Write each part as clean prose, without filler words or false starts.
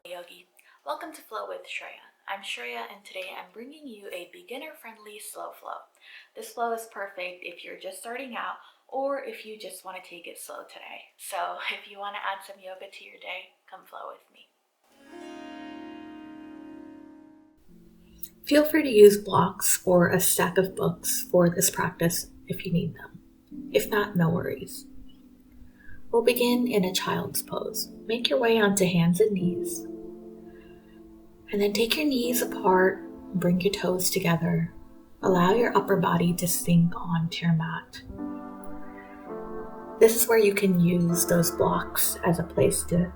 Yogi. Welcome to Flow with Shreya. I'm Shreya and today I'm bringing you a beginner-friendly slow flow. This flow is perfect if you're just starting out or if you just want to take it slow today. So if you want to add some yoga to your day, come flow with me. Feel free to use blocks or a stack of books for this practice if you need them. If not, no worries. We'll begin in a child's pose. Make your way onto hands and knees. And then take your knees apart, bring your toes together. Allow your upper body to sink onto your mat. This is where you can use those blocks as a place to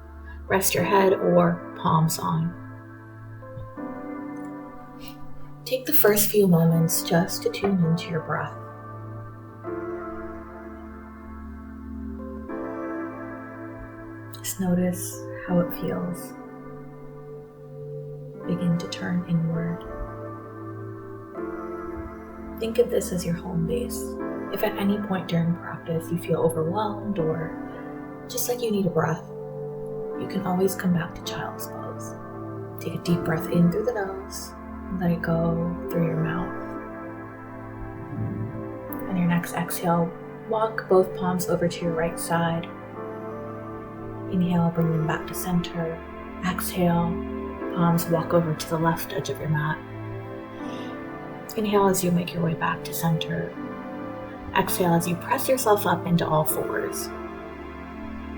rest your head or palms on. Take the first few moments just to tune into your breath. Just notice how it feels. Begin to turn inward. Think of this as your home base. If at any point during practice you feel overwhelmed or just like you need a breath, you can always come back to child's pose. Take a deep breath in through the nose and let it go through your mouth. On your next exhale, walk both palms over to your right side. Inhale, bring them back to center. Exhale, palms walk over to the left edge of your mat. Inhale as you make your way back to center. Exhale as you press yourself up into all fours.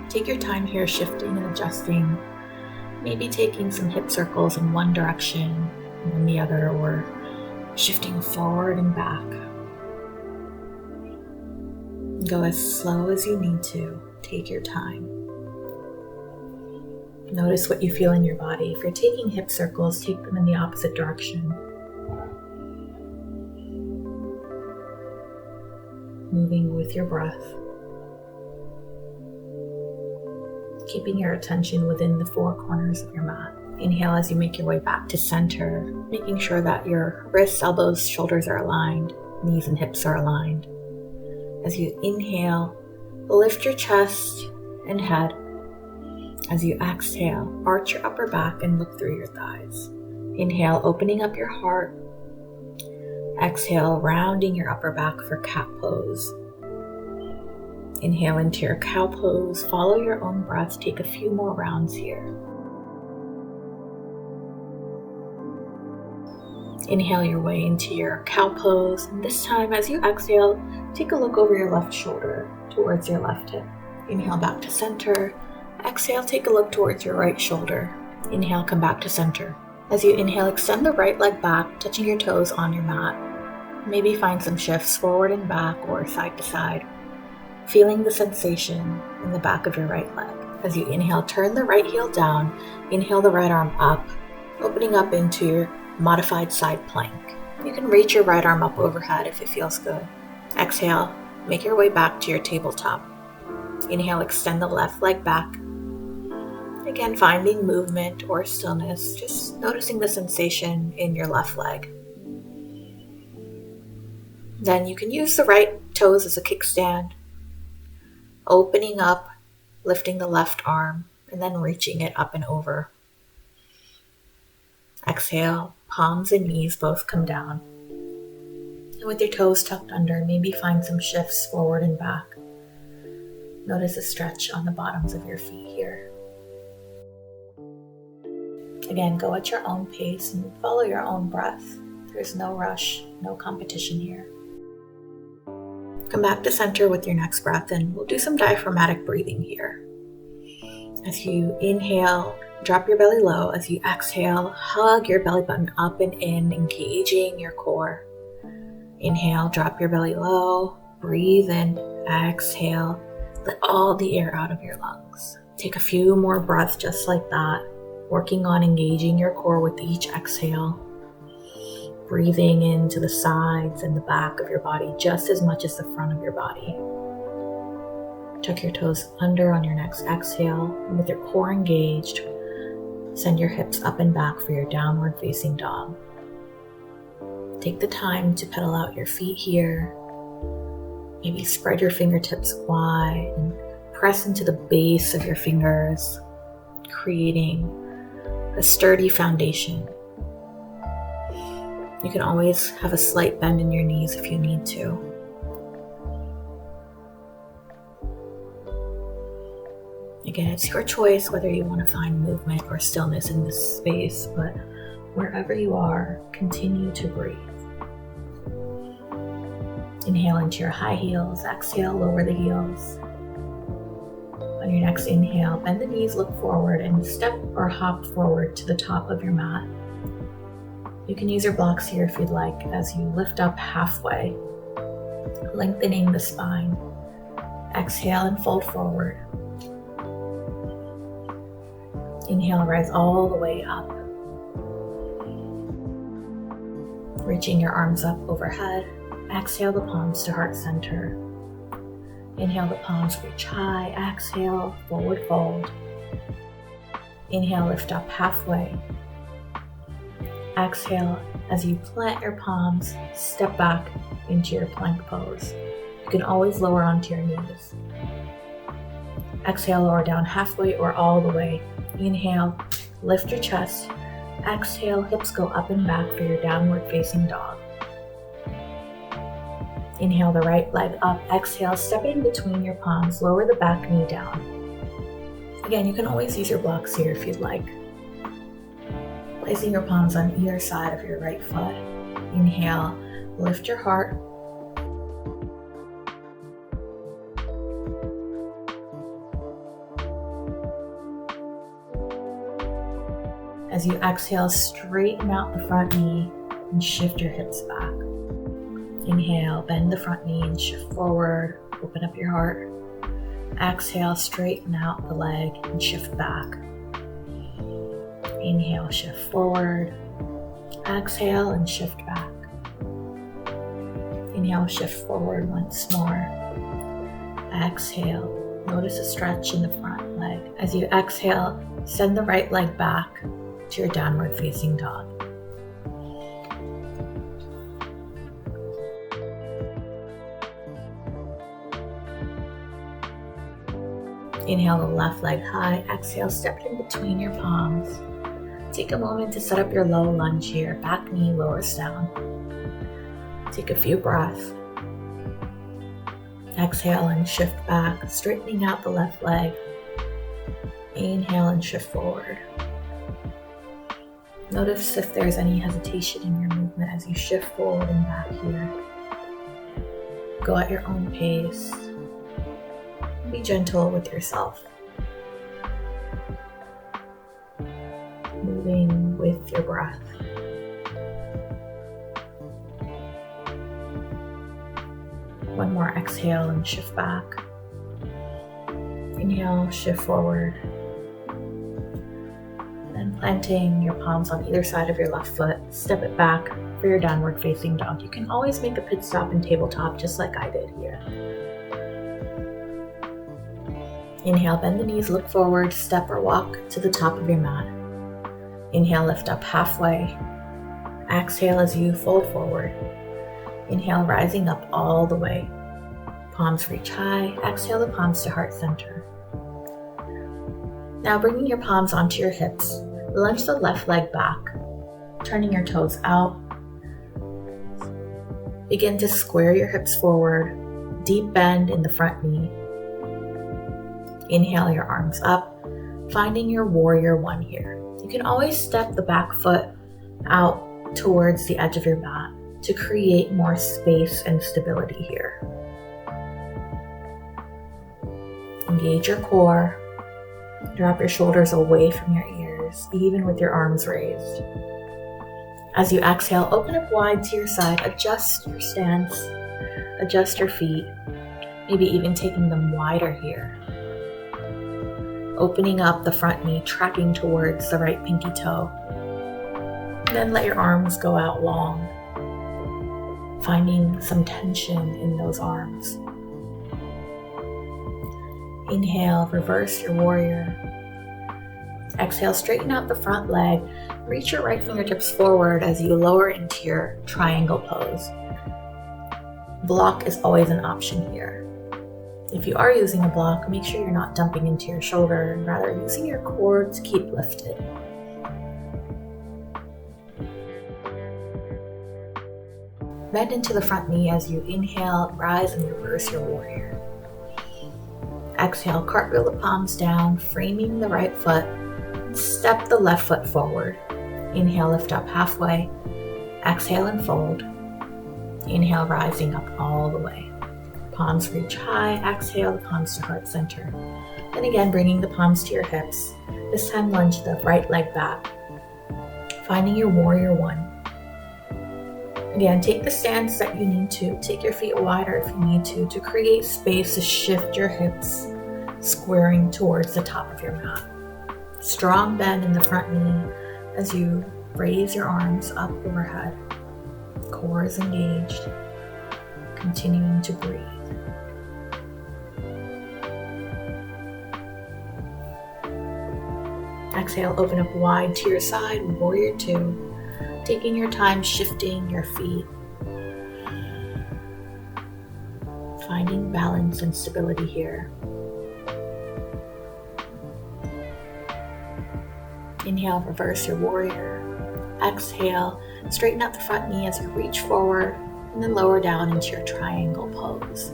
Take your time here shifting and adjusting, maybe taking some hip circles in one direction and then the other, or shifting forward and back. Go as slow as you need to. Take your time. Notice what you feel in your body. If you're taking hip circles, take them in the opposite direction. Moving with your breath. Keeping your attention within the four corners of your mat. Inhale as you make your way back to center, making sure that your wrists, elbows, shoulders are aligned, knees and hips are aligned. As you inhale, lift your chest and head. As you exhale, arch your upper back and look through your thighs. Inhale, opening up your heart. Exhale, rounding your upper back for cat pose. Inhale into your cow pose. Follow your own breath. Take a few more rounds here. Inhale your way into your cow pose. And this time, as you exhale, take a look over your left shoulder towards your left hip. Inhale back to center. Exhale, take a look towards your right shoulder. Inhale, come back to center. As you inhale, extend the right leg back, touching your toes on your mat. Maybe find some shifts forward and back or side to side. Feeling the sensation in the back of your right leg. As you inhale, turn the right heel down. Inhale the right arm up, opening up into your modified side plank. You can reach your right arm up overhead if it feels good. Exhale, make your way back to your tabletop. Inhale, extend the left leg back. Again, finding movement or stillness, just noticing the sensation in your left leg. Then you can use the right toes as a kickstand, opening up, lifting the left arm, and then reaching it up and over. Exhale, palms and knees both come down. And with your toes tucked under, maybe find some shifts forward and back. Notice a stretch on the bottoms of your feet here. Again, go at your own pace and follow your own breath. There's no rush, no competition here. Come back to center with your next breath and we'll do some diaphragmatic breathing here. As you inhale, drop your belly low. As you exhale, hug your belly button up and in, engaging your core. Inhale, drop your belly low, breathe in, exhale, let all the air out of your lungs. Take a few more breaths just like that. Working on engaging your core with each exhale, breathing into the sides and the back of your body just as much as the front of your body. Tuck your toes under on your next exhale, and with your core engaged, send your hips up and back for your downward facing dog. Take the time to pedal out your feet here. Maybe spread your fingertips wide and press into the base of your fingers, creating a sturdy foundation. You can always have a slight bend in your knees if you need to. Again, it's your choice whether you want to find movement or stillness in this space, but wherever you are, continue to breathe. Inhale into your high heels, exhale, lower the heels. On your next inhale, bend the knees, look forward, and step or hop forward to the top of your mat. You can use your blocks here if you'd like as you lift up halfway, lengthening the spine. Exhale and fold forward. Inhale, rise all the way up. Reaching your arms up overhead. Exhale the palms to heart center. Inhale, the palms reach high. Exhale, forward fold. Inhale, lift up halfway. Exhale, as you plant your palms, step back into your plank pose. You can always lower onto your knees. Exhale, lower down halfway or all the way. Inhale, lift your chest. Exhale, hips go up and back for your downward facing dog. Inhale the right leg up. Exhale, step in between your palms. Lower the back knee down. Again, you can always use your blocks here if you'd like. Placing your palms on either side of your right foot. Inhale, lift your heart. As you exhale, straighten out the front knee and shift your hips back. Inhale, bend the front knee and shift forward, open up your heart. Exhale, straighten out the leg and shift back. Inhale, shift forward. Exhale and shift back. Inhale, shift forward once more. Exhale, notice a stretch in the front leg. As you exhale, send the right leg back to your downward facing dog. Inhale the left leg high. Exhale, step in between your palms. Take a moment to set up your low lunge here. Back knee lowers down. Take a few breaths. Exhale and shift back, straightening out the left leg. Inhale and shift forward. Notice if there's any hesitation in your movement as you shift forward and back here. Go at your own pace. Be gentle with yourself. Moving with your breath. One more exhale and shift back. Inhale, shift forward. Then planting your palms on either side of your left foot, step it back for your downward facing dog. You can always make a pit stop in tabletop just like I did here. Inhale, bend the knees, look forward, step or walk to the top of your mat. Inhale, lift up halfway. Exhale as you fold forward. Inhale, rising up all the way. Palms reach high. Exhale the palms to heart center. Now bringing your palms onto your hips, lunge the left leg back, turning your toes out. Begin to square your hips forward, deep bend in the front knee. Inhale your arms up, finding your warrior one here. You can always step the back foot out towards the edge of your mat to create more space and stability here. Engage your core. Drop your shoulders away from your ears, even with your arms raised. As you exhale, open up wide to your side, adjust your stance, adjust your feet, maybe even taking them wider here. Opening up the front knee, tracking towards the right pinky toe. Then let your arms go out long, finding some tension in those arms. Inhale, reverse your warrior. Exhale, straighten out the front leg. Reach your right fingertips forward as you lower into your triangle pose. Block is always an option here. If you are using a block, make sure you're not dumping into your shoulder and rather using your core to keep lifted. Bend into the front knee as you inhale, rise and reverse your warrior. Exhale, cartwheel the palms down, framing the right foot. Step the left foot forward. Inhale, lift up halfway. Exhale and fold. Inhale, rising up all the way. Palms reach high. Exhale, the palms to heart center. Then again, bringing the palms to your hips. This time, lunge the right leg back. Finding your warrior one. Again, take the stance that you need to. Take your feet wider if you need to create space to shift your hips, squaring towards the top of your mat. Strong bend in the front knee as you raise your arms up overhead. Core is engaged. Continuing to breathe. Exhale, open up wide to your side, warrior two. Taking your time shifting your feet. Finding balance and stability here. Inhale, reverse your warrior. Exhale, straighten out the front knee as you reach forward and then lower down into your triangle pose.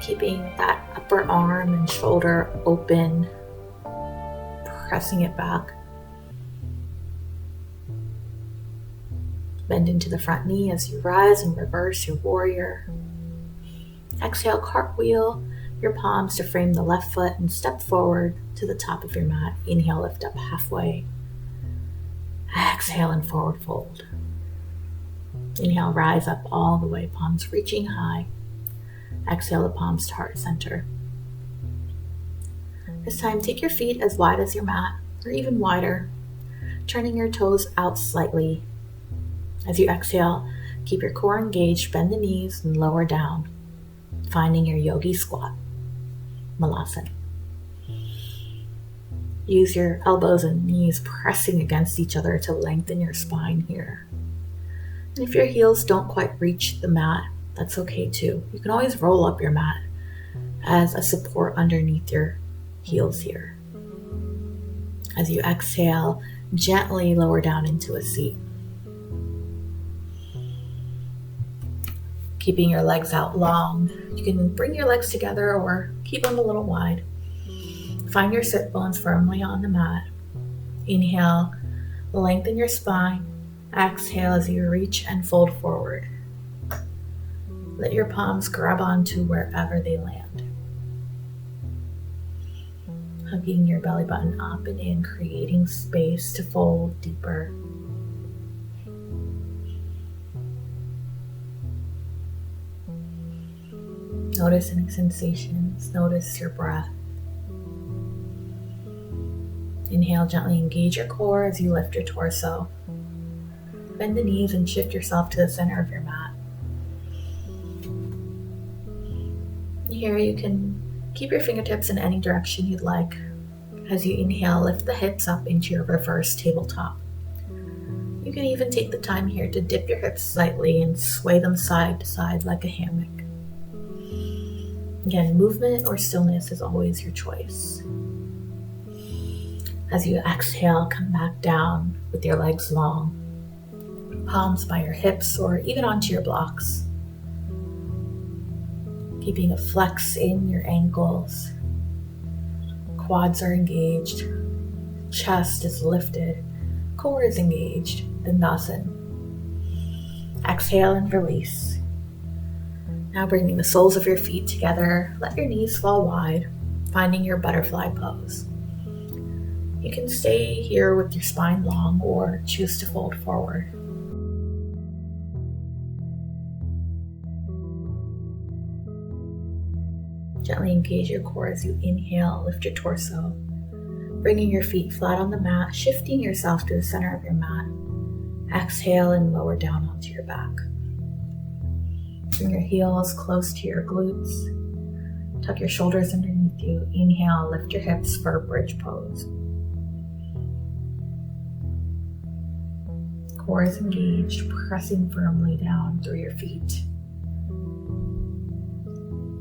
Keeping that upper arm and shoulder open, pressing it back. Bend into the front knee as you rise and reverse your warrior. Exhale, cartwheel your palms to frame the left foot and step forward to the top of your mat. Inhale, lift up halfway. Exhale and forward fold. Inhale, rise up all the way, palms reaching high. Exhale, the palms to heart center. This time, take your feet as wide as your mat, or even wider, turning your toes out slightly. As you exhale, keep your core engaged, bend the knees and lower down, finding your yogi squat, malasana. Use your elbows and knees pressing against each other to lengthen your spine here. And if your heels don't quite reach the mat, that's okay too. You can always roll up your mat as a support underneath your heels here. As you exhale, gently lower down into a seat. Keeping your legs out long. You can bring your legs together or keep them a little wide. Find your sit bones firmly on the mat. Inhale, lengthen your spine. Exhale as you reach and fold forward. Let your palms grab onto wherever they land. Hugging your belly button up and in, creating space to fold deeper. Notice any sensations. Notice your breath. Inhale, gently engage your core as you lift your torso. Bend the knees and shift yourself to the center of your mat. Here you can keep your fingertips in any direction you'd like. As you inhale, lift the hips up into your reverse tabletop. You can even take the time here to dip your hips slightly and sway them side to side like a hammock. Again, movement or stillness is always your choice. As you exhale, come back down with your legs long, palms by your hips or even onto your blocks. Keeping a flex in your ankles. Quads are engaged, chest is lifted, core is engaged, Dandasana. Exhale and release. Now bringing the soles of your feet together, let your knees fall wide, finding your butterfly pose. You can stay here with your spine long or choose to fold forward. Gently engage your core as you inhale, lift your torso, bringing your feet flat on the mat, shifting yourself to the center of your mat. Exhale and lower down onto your back. Bring your heels close to your glutes. Tuck your shoulders underneath you. Inhale, lift your hips for a bridge pose. Core is engaged, pressing firmly down through your feet.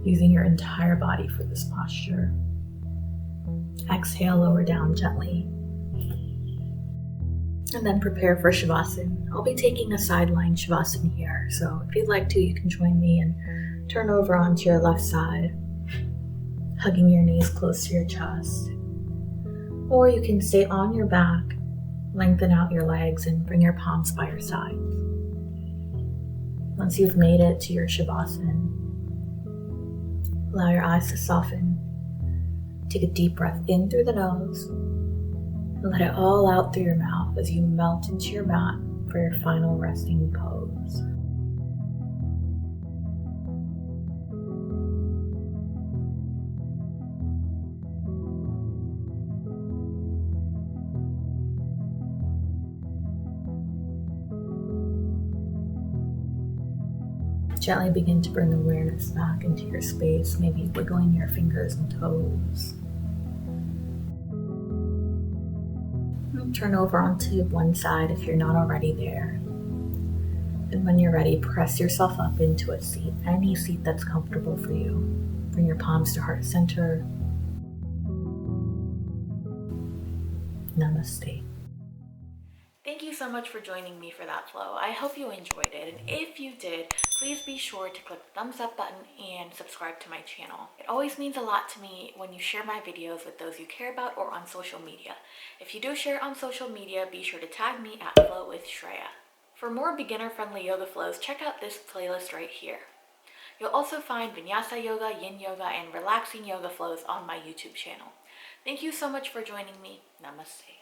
Using your entire body for this posture. Exhale, lower down gently. And then prepare for Shavasana. I'll be taking a side lying Shavasana here, so if you'd like to, you can join me and turn over onto your left side, hugging your knees close to your chest. Or you can stay on your back, lengthen out your legs, and bring your palms by your sides. Once you've made it to your Shavasana, allow your eyes to soften. Take a deep breath in through the nose, and let it all out through your mouth as you melt into your mat for your final resting pose. Gently begin to bring awareness back into your space, maybe wiggling your fingers and toes. And turn over onto one side if you're not already there. And when you're ready, press yourself up into a seat, any seat that's comfortable for you. Bring your palms to heart center. Namaste. Thank you so much for joining me for that flow. I hope you enjoyed it, and if you did, please be sure to click the thumbs up button and subscribe to my channel. It always means a lot to me when you share my videos with those you care about or on social media. If you do share on social media, be sure to tag me at Flow with Shreya. For more beginner-friendly yoga flows, check out this playlist right here. You'll also find Vinyasa Yoga, Yin Yoga, and relaxing yoga flows on my YouTube channel. Thank you so much for joining me. Namaste.